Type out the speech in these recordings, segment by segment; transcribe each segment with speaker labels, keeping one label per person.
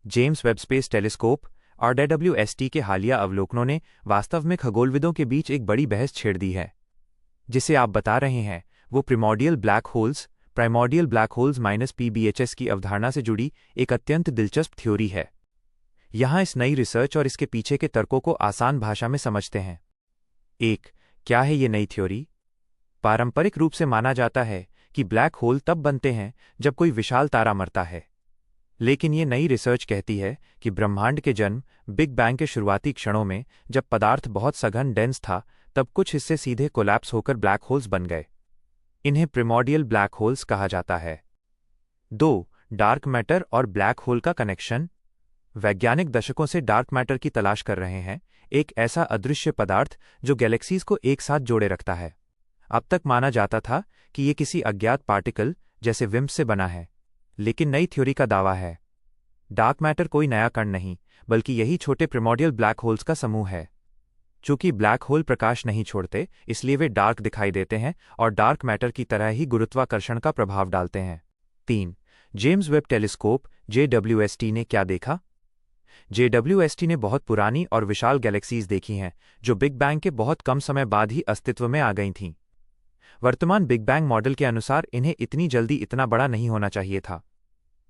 Speaker 1: James Webb space telescope RWST के हालिया अवलोकनों ने वास्तव में खगोलविदों के बीच एक बड़ी बहस छेड़ दी है। जिसे आप बता रहे हैं वो primordial black holes minus PBHS की अवधारणा से जुड़ी एक अत्यंत दिलचस्प थ्योरी है। यहाँ इस नई रिसर्च और इसके पीछे के तर्कों को आसान भाषा में समझते हैं। 1. क्या है ये नई थ्योरी? पारंपरिक रूप से माना जाता है कि ब्लैक होल तब बनते हैं जब कोई विशाल तारा मरता है। लेकिन ये नई रिसर्च कहती है कि ब्रह्मांड के जन्म बिग बैंग के शुरुआती क्षणों में, जब पदार्थ बहुत सघन डेंस था, तब कुछ हिस्से सीधे कोलैप्स होकर ब्लैक होल्स बन गए। इन्हें प्रिमॉर्डियल ब्लैक होल्स कहा जाता है। 2. डार्क मैटर और ब्लैक होल का कनेक्शन। वैज्ञानिक दशकों से डार्क मैटर की तलाश कर रहे हैं, एक ऐसा अदृश्य पदार्थ जो गैलेक्सीज को एक साथ जोड़े रखता है। अब तक माना जाता था कि ये किसी अज्ञात पार्टिकल जैसे विम्प से बना है, लेकिन नई थ्योरी का दावा है डार्क मैटर कोई नया कण नहीं, बल्कि यही छोटे प्रिमॉर्डियल ब्लैक होल्स का समूह है। चूंकि ब्लैक होल प्रकाश नहीं छोड़ते, इसलिए वे डार्क दिखाई देते हैं और डार्क मैटर की तरह ही गुरुत्वाकर्षण का प्रभाव डालते हैं। 3. जेम्स वेब टेलीस्कोप JWST ने क्या देखा? JWST ने बहुत पुरानी और विशाल गैलेक्सीज देखी हैं जो बिग बैंग के बहुत कम समय बाद ही अस्तित्व में आ गई थीं। वर्तमान बिग बैंग मॉडल के अनुसार इन्हें इतनी जल्दी इतना बड़ा नहीं होना चाहिए था।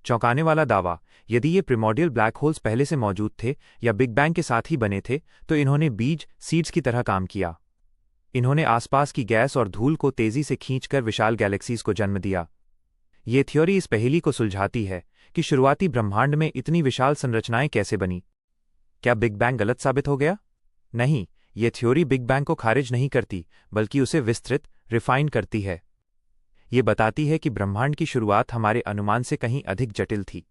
Speaker 1: चौंकाने वाला दावा, यदि ये प्रिमॉर्डियल ब्लैक होल्स पहले से मौजूद थे या बिग बैंग के साथ ही बने थे, तो इन्होंने सीड्स की तरह काम किया। इन्होंने आसपास की गैस और धूल को तेजी से खींचकर विशाल गैलेक्सीज को जन्म दिया। ये थ्योरी इस पहेली को सुलझाती है कि शुरुआती ब्रह्मांड में इतनी विशाल संरचनाएं कैसे बनी। क्या बिग बैंग गलत साबित हो गया? नहीं, ये थ्योरी बिग बैंग को खारिज नहीं करती, बल्कि उसे विस्तृत, रिफाइन करती है। ये बताती है कि ब्रह्मांड की शुरुआत हमारे अनुमान से कहीं अधिक जटिल थी।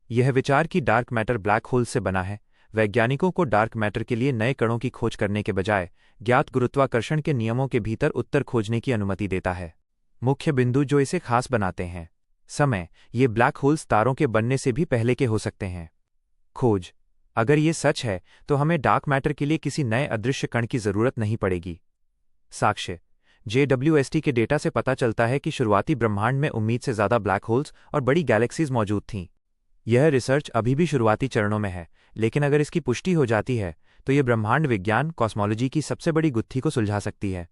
Speaker 1: यह विचार कि डार्क मैटर ब्लैक होल से बना है, वैज्ञानिकों को डार्क मैटर के लिए नए कणों की खोज करने के बजाय ज्ञात गुरुत्वाकर्षण के नियमों के भीतर उत्तर खोजने की अनुमति देता है। मुख्य बिंदु जो इसे खास बनाते हैं: समय, ये ब्लैक होल्स तारों के बनने से भी पहले के हो सकते हैं। खोज, अगर ये सच है तो हमें डार्क मैटर के लिए किसी नए अदृश्य कण की जरूरत नहीं पड़ेगी। साक्ष्य, JWST के डेटा से पता चलता है कि शुरुआती ब्रह्मांड में उम्मीद से ज्यादा ब्लैक होल्स और बड़ी गैलेक्सीज मौजूद थीं। यह रिसर्च अभी भी शुरुआती चरणों में है, लेकिन अगर इसकी पुष्टि हो जाती है तो यह ब्रह्मांड विज्ञान कॉस्मोलॉजी की सबसे बड़ी गुत्थी को सुलझा सकती है।